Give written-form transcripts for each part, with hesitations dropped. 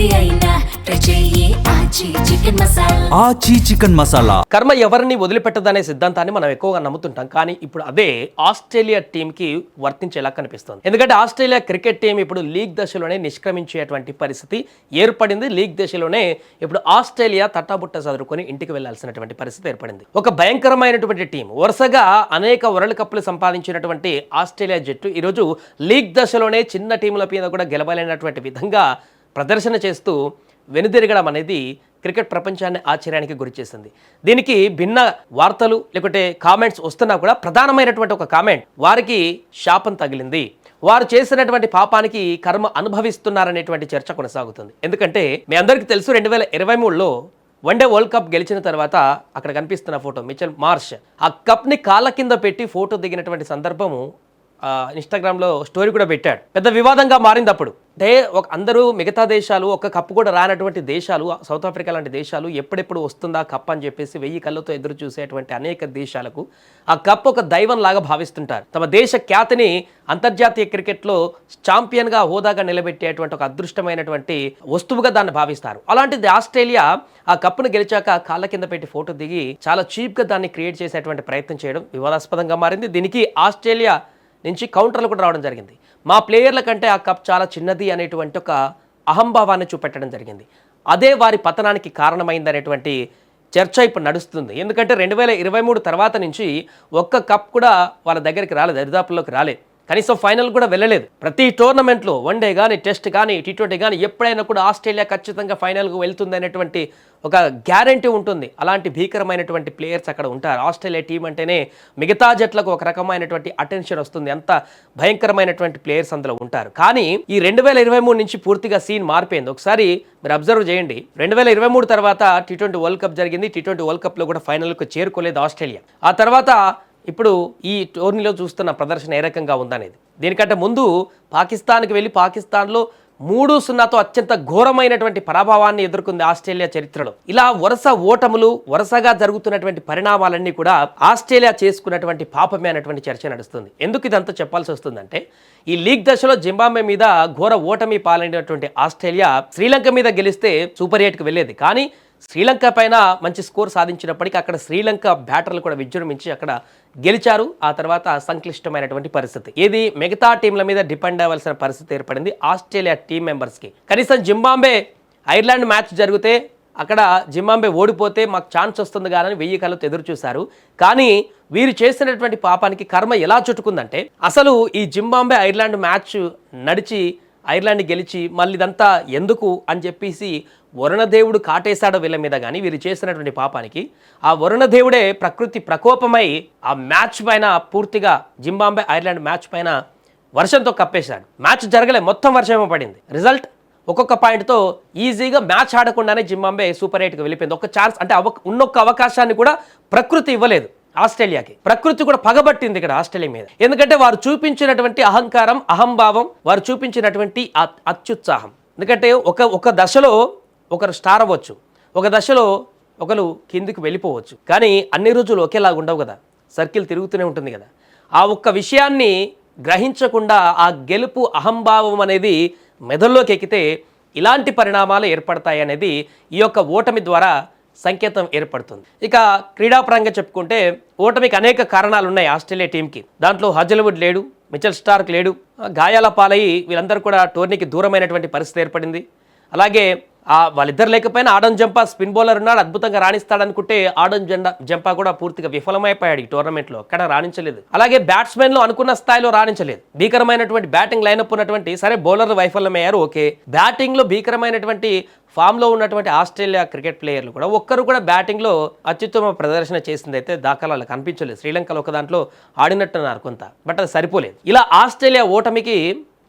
ఏది అయినా ట్రై చెయ్యి ఆచి చికెన్ మసాలా. ఆచి చికెన్ మసాలా. కర్మ ఎవరిని వదిలిపెట్టదనే సిద్ధాంతాన్ని మనం ఎక్కువగా నమ్ముతుంటాం. కానీ ఇప్పుడు అదే ఆస్ట్రేలియా టీంకి వర్తించేలా కనిపిస్తుంది. ఎందుకంటే ఆస్ట్రేలియా క్రికెట్ టీం ఇప్పుడు లీగ్ దశలోనే నిష్క్రమించేటువంటి పరిస్థితి ఏర్పడింది. లీగ్ దశలోనే ఇప్పుడు ఆస్ట్రేలియా తట్టాబుట్ట చదువుకొని ఇంటికి వెళ్లాల్సినటువంటి పరిస్థితి ఏర్పడింది. ఒక భయంకరమైనటువంటి టీం, వరుసగా అనేక వరల్డ్ కప్లు సంపాదించినటువంటి ఆస్ట్రేలియా జట్టు ఈరోజు లీగ్ దశలోనే చిన్న టీముల మీద కూడా గెలవలేనటువంటి విధంగా ప్రదర్శన చేస్తూ వెనుదిరగడం అనేది క్రికెట్ ప్రపంచాన్ని ఆశ్చర్యానికి గురిచేసింది. దీనికి భిన్న వార్తలు లేకుంటే కామెంట్స్ వస్తున్నా కూడా ప్రధానమైనటువంటి ఒక కామెంట్, వారికి శాపం తగిలింది, వారు చేసినటువంటి పాపానికి కర్మ అనుభవిస్తున్నారనేటువంటి చర్చ కొనసాగుతుంది. ఎందుకంటే మీ అందరికీ తెలుసు 2023లో వన్డే వరల్డ్ కప్ గెలిచిన తర్వాత అక్కడ కనిపిస్తున్న ఫోటో మిచెల్ మార్ష్ ఆ కప్ని కాళ్ళ కింద పెట్టి ఫోటో దిగినటువంటి సందర్భము ఇన్స్టాగ్రామ్లో స్టోరీ కూడా పెట్టాడు. పెద్ద వివాదంగా మారింది. అప్పుడు అంటే అందరూ మిగతా దేశాలు, ఒక కప్పు కూడా రానటువంటి దేశాలు, సౌత్ ఆఫ్రికా లాంటి దేశాలు ఎప్పుడెప్పుడు వస్తుందా కప్ అని చెప్పేసి 1000 కళ్ళతో ఎదురు చూసేటువంటి అనేక దేశాలకు ఆ కప్ ఒక దైవం లాగా భావిస్తుంటారు. తమ దేశ ఖ్యాతిని అంతర్జాతీయ క్రికెట్లో ఛాంపియన్గా హోదాగా నిలబెట్టేటువంటి ఒక అదృష్టమైనటువంటి వస్తువుగా దాన్ని భావిస్తారు. అలాంటిది ఆస్ట్రేలియా ఆ కప్పును గెలిచాక కాళ్ళ కింద పెట్టి ఫోటో దిగి చాలా చీప్గా దాన్ని క్రియేట్ చేసేటువంటి ప్రయత్నం చేయడం వివాదాస్పదంగా మారింది. దీనికి ఆస్ట్రేలియా నుంచి కౌంటర్లు కూడా రావడం జరిగింది. మా ప్లేయర్ల కంటే ఆ కప్ చాలా చిన్నది అనేటువంటి ఒక అహంభావాన్ని చూపెట్టడం జరిగింది. అదే వారి పతనానికి కారణమైందనేటువంటి చర్చ ఇప్పుడు నడుస్తుంది. ఎందుకంటే 2023 తర్వాత నుంచి ఒక్క కప్ కూడా వాళ్ళ దగ్గరికి రాలేదు, దరిదాపుల్లోకి రాలేదు, కనీసం ఫైనల్ కూడా వెళ్ళలేదు. ప్రతి టోర్నమెంట్లో వన్డే కానీ టెస్ట్ కానీ T20 కానీ ఎప్పుడైనా కూడా ఆస్ట్రేలియా ఖచ్చితంగా ఫైనల్కు వెళ్తుంది అనేటువంటి ఒక గ్యారంటీ ఉంటుంది. అలాంటి భీకరమైనటువంటి ప్లేయర్స్ అక్కడ ఉంటారు. ఆస్ట్రేలియా టీం అంటేనే మిగతా జట్లకు ఒక రకమైనటువంటి అటెన్షన్ వస్తుంది. అంత భయంకరమైనటువంటి ప్లేయర్స్ అందులో ఉంటారు. కానీ ఈ 2023 నుంచి పూర్తిగా సీన్ మారిపోయింది. ఒకసారి మీరు అబ్జర్వ్ చేయండి. 2023 తర్వాత T20 వరల్డ్ కప్ జరిగింది. T20 వరల్డ్ కప్లో కూడా ఫైనల్కు చేరుకోలేదు ఆస్ట్రేలియా. ఆ తర్వాత ఇప్పుడు ఈ టోర్నీలో చూస్తున్న ప్రదర్శన ఏ రకంగా ఉందనేది. దీనికంటే ముందు పాకిస్తాన్కి వెళ్ళి పాకిస్తాన్లో 3-0తో అత్యంత ఘోరమైనటువంటి పరాభవాన్ని ఎదుర్కొంది ఆస్ట్రేలియా చరిత్రలో. ఇలా వరుస ఓటములు, వరుసగా జరుగుతున్నటువంటి పరిణామాలన్నీ కూడా ఆస్ట్రేలియా చేసుకున్నటువంటి పాపమే అనేటువంటి చర్చ నడుస్తుంది. ఎందుకు ఇదంతా చెప్పాల్సి వస్తుందంటే, ఈ లీగ్ దశలో జింబాబ్వే మీద ఘోర ఓటమి పాలైనటువంటి ఆస్ట్రేలియా శ్రీలంక మీద గెలిస్తే సూపర్ 8కి వెళ్ళేది. కానీ శ్రీలంక పైన మంచి స్కోర్ సాధించినప్పటికీ అక్కడ శ్రీలంక బ్యాటర్లు కూడా విజృంభించి అక్కడ గెలిచారు. ఆ తర్వాత సంక్లిష్టమైనటువంటి పరిస్థితి, ఏది మిగతా టీంల మీద డిపెండ్ అవ్వాల్సిన పరిస్థితి ఏర్పడింది ఆస్ట్రేలియా టీం మెంబర్స్కి. కనీసం జింబాబ్వే ఐర్లాండ్ మ్యాచ్ జరిగితే అక్కడ జింబాబ్వే ఓడిపోతే మాకు ఛాన్స్ వస్తుంది కానీ 1000 కళ్ళతో ఎదురు చూశారు. కానీ వీరు చేసినటువంటి పాపానికి కర్మ ఎలా చుట్టుకుందంటే, అసలు ఈ జింబాబ్వే ఐర్లాండ్ మ్యాచ్ నడిచి ఐర్లాండ్ గెలిచి మళ్ళీ ఇదంతా ఎందుకు అని చెప్పేసి వరుణదేవుడు కాటేశాడు వీళ్ళ మీద. కానీ వీరు చేసినటువంటి పాపానికి ఆ వరుణదేవుడే ప్రకృతి ప్రకోపమై ఆ మ్యాచ్ పైన పూర్తిగా జింబాబ్వే ఐర్లాండ్ మ్యాచ్ పైన వర్షంతో కప్పేశాడు. మ్యాచ్ జరగలే, మొత్తం వర్షం పడింది. రిజల్ట్ ఒక్కొక్క పాయింట్తో ఈజీగా మ్యాచ్ ఆడకుండానే జింబాబ్వే సూపర్ 8కి వెళ్ళిపోయింది. ఒక ఛాన్స్ అంటే ఉన్నొక్క అవకాశాన్ని కూడా ప్రకృతి ఇవ్వలేదు ఆస్ట్రేలియాకి. ప్రకృతి కూడా పగబట్టింది ఇక్కడ ఆస్ట్రేలియా మీద. ఎందుకంటే వారు చూపించినటువంటి అహంకారం, అహంభావం, వారు చూపించినటువంటి అత్యుత్సాహం. ఎందుకంటే ఒక దశలో ఒకరు స్టార్ అవ్వచ్చు, ఒక దశలో ఒకరు కిందికి వెళ్ళిపోవచ్చు. కానీ అన్ని రోజులు ఒకేలాగా ఉండవు కదా, సర్కిల్ తిరుగుతూనే ఉంటుంది కదా. ఆ ఒక్క విషయాన్ని గ్రహించకుండా ఆ గెలుపు అహంభావం అనేది మెదడులోకి ఎక్కితే ఇలాంటి పరిణామాలు ఏర్పడతాయి అనేది ఈ యొక్క ఓటమి ద్వారా సంకేతం ఏర్పడుతుంది. ఇక క్రీడాపరంగా చెప్పుకుంటే ఓటమికి అనేక కారణాలు ఉన్నాయి ఆస్ట్రేలియా టీంకి. దాంట్లో హజల్వుడ్ లేడు, మిచెల్ స్టార్క్ లేడు, గాయాల పాలయ్యి వీళ్ళందరూ కూడా టోర్నీకి దూరమైనటువంటి పరిస్థితి ఏర్పడింది. అలాగే వాళ్ళిద్దరు లేకపోయినా ఆడమ్ జంపా స్పిన్ బౌలర్ ఉన్నాడు, అద్భుతంగా రాణిస్తాడనుకుంటే ఆడమ్ జంపా కూడా పూర్తిగా విఫలమైపోయాడు ఈ టోర్నమెంట్లో, ఎక్కడ రాణించలేదు. అలాగే బ్యాట్స్మెన్లు అనుకున్న స్థాయిలో రాణించలేదు. భీకరమైనటువంటి బ్యాటింగ్ లైనప్ ఉన్నటువంటి, సరే బౌలర్లు వైఫల్యమయ్యారు ఓకే, బ్యాటింగ్లో భీకరమైనటువంటి ఫామ్లో ఉన్నటువంటి ఆస్ట్రేలియా క్రికెట్ ప్లేయర్లు కూడా ఒక్కరు కూడా బ్యాటింగ్లో అత్యుత్తమ ప్రదర్శన చేసింది అయితే దాఖలాలు కనిపించలేదు. శ్రీలంకలో ఒక దాంట్లో ఆడినట్టున్నారు కొంత, బట్ అది సరిపోలేదు. ఇలా ఆస్ట్రేలియా ఓటమికి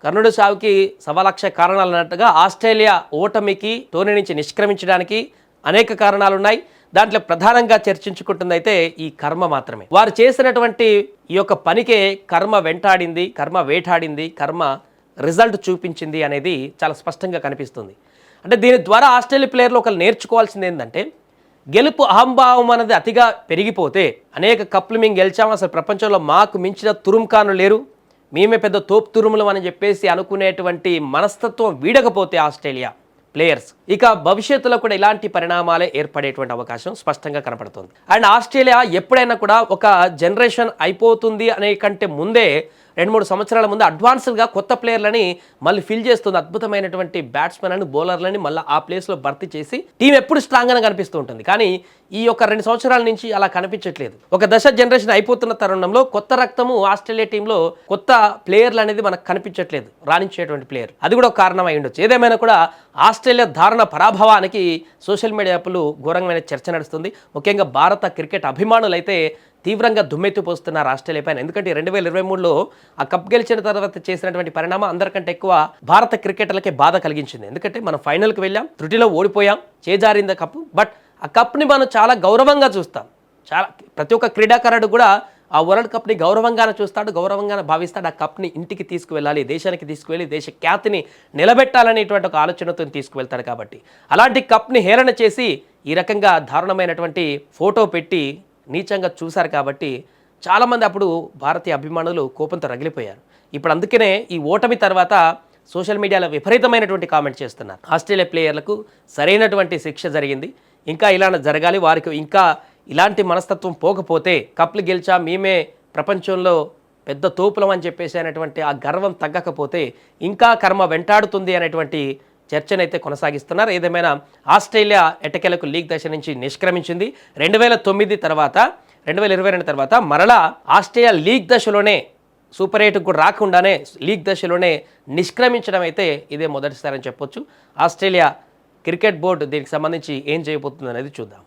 కర్ణుడి సావుకి 1,00,000 కారణాలు అన్నట్టుగా ఆస్ట్రేలియా ఓటమికి, టోర్నీ నుంచి నిష్క్రమించడానికి అనేక కారణాలు ఉన్నాయి. దాంట్లో ప్రధానంగా చర్చించుకుంటుంది అయితే ఈ కర్మ మాత్రమే. వారు చేసినటువంటి ఈ యొక్క పనికే కర్మ వెంటాడింది, కర్మ వేటాడింది, కర్మ రిజల్ట్ చూపించింది అనేది చాలా స్పష్టంగా కనిపిస్తుంది. అంటే దీని ద్వారా ఆస్ట్రేలియా ప్లేయర్లు ఒకరు నేర్చుకోవాల్సింది ఏంటంటే, గెలుపు అహంభావం అనేది అతిగా పెరిగిపోతే, అనేక కప్పులు మేము గెలిచాము, అసలు ప్రపంచంలో మాకు మించిన తురుంకాను లేరు, మేమే పెద్ద తోపు తురుములం అని చెప్పేసి అనుకునేటువంటి మనస్తత్వం వీడకపోతే ఆస్ట్రేలియా ప్లేయర్స్. ఇక భవిష్యత్తులో కూడా ఇలాంటి పరిణామాలే ఏర్పడేటువంటి అవకాశం స్పష్టంగా కనపడుతుంది. అండ్ ఆస్ట్రేలియా ఎప్పుడైనా కూడా ఒక జనరేషన్ అయిపోతుంది అనే కంటే ముందే 2-3 సంవత్సరాల ముందు అడ్వాన్స్డ్గా కొత్త ప్లేయర్లని మళ్ళీ ఫిల్ చేస్తుంది. అద్భుతమైనటువంటి బ్యాట్స్మెన్లను బౌలర్లని మళ్ళీ ఆ ప్లేస్లో భర్తీ చేసి టీం ఎప్పుడు స్ట్రాంగ్గా కనిపిస్తూ ఉంటుంది. కానీ ఈ యొక్క 2 సంవత్సరాల నుంచి అలా కనిపించట్లేదు. ఒక దశ జనరేషన్ అయిపోతున్న తరుణంలో కొత్త రక్తము ఆస్ట్రేలియా టీంలో కొత్త ప్లేయర్లు అనేది మనకు కనిపించట్లేదు, రాణించేటువంటి ప్లేయర్. అది కూడా ఒక కారణం అయి ఉండొచ్చు. ఏదేమైనా కూడా ఆస్ట్రేలియా దారుణ పరాభవానికి సోషల్ మీడియా యాప్లు ఘోరంగా చర్చ నడుస్తుంది. ముఖ్యంగా భారత క్రికెట్ అభిమానులైతే తీవ్రంగా దుమ్మెత్తిపోస్తున్నారు ఆస్ట్రేలియా పైన. ఎందుకంటే 2023లో ఆ కప్ గెలిచిన తర్వాత చేసినటువంటి పరిణామం అందరికంటే ఎక్కువ భారత క్రికెటర్లకే బాధ కలిగించింది. ఎందుకంటే మనం ఫైనల్కి వెళ్ళాం, త్రుటిలో ఓడిపోయాం, చేజారింద కప్పు. బట్ ఆ కప్ని మనం చాలా గౌరవంగా చూస్తాం. ప్రతి ఒక్క క్రీడాకారుడు కూడా ఆ వరల్డ్ కప్ని గౌరవంగానే చూస్తాడు, గౌరవంగానే భావిస్తాడు. ఆ కప్ని ఇంటికి తీసుకువెళ్ళాలి, దేశానికి తీసుకువెళ్ళి దేశ ఖ్యాతిని నిలబెట్టాలనేటువంటి ఒక ఆలోచనతో తీసుకువెళ్తాడు. కాబట్టి అలాంటి కప్ని హేళన చేసి ఈ రకంగా దారుణమైనటువంటి ఫోటో పెట్టి నీచంగా చూశారు. కాబట్టి చాలామంది అప్పుడు భారతీయ అభిమానులు కోపంతో రగిలిపోయారు. ఇప్పుడు అందుకనే ఈ ఓటమి తర్వాత సోషల్ మీడియాలో విపరీతమైనటువంటి కామెంట్ చేస్తున్నారు. ఆస్ట్రేలియా ప్లేయర్లకు సరైనటువంటి శిక్ష జరిగింది, ఇంకా ఇలా జరగాలి, వారికి ఇంకా ఇలాంటి మనస్తత్వం పోకపోతే కప్లు గెలిచా మేమే ప్రపంచంలో పెద్ద తోపులం అని చెప్పేసి అనేటువంటి ఆ గర్వం తగ్గకపోతే ఇంకా కర్మ వెంటాడుతుంది అనేటువంటి చర్చనైతే కొనసాగిస్తున్నారు. ఏదేమైనా ఆస్ట్రేలియా ఎట్టకేలకు లీగ్ దశ నుంచి నిష్క్రమించింది. 2009 తర్వాత 2022 తర్వాత మరలా ఆస్ట్రేలియా లీగ్ దశలోనే సూపర్ 8 కూడా రాకుండానే లీగ్ దశలోనే నిష్క్రమించడం అయితే ఇదే మొదటిసారి అని చెప్పొచ్చు. ఆస్ట్రేలియా క్రికెట్ బోర్డు దీనికి సంబంధించి ఏం చేయబోతుంది అనేది చూద్దాం.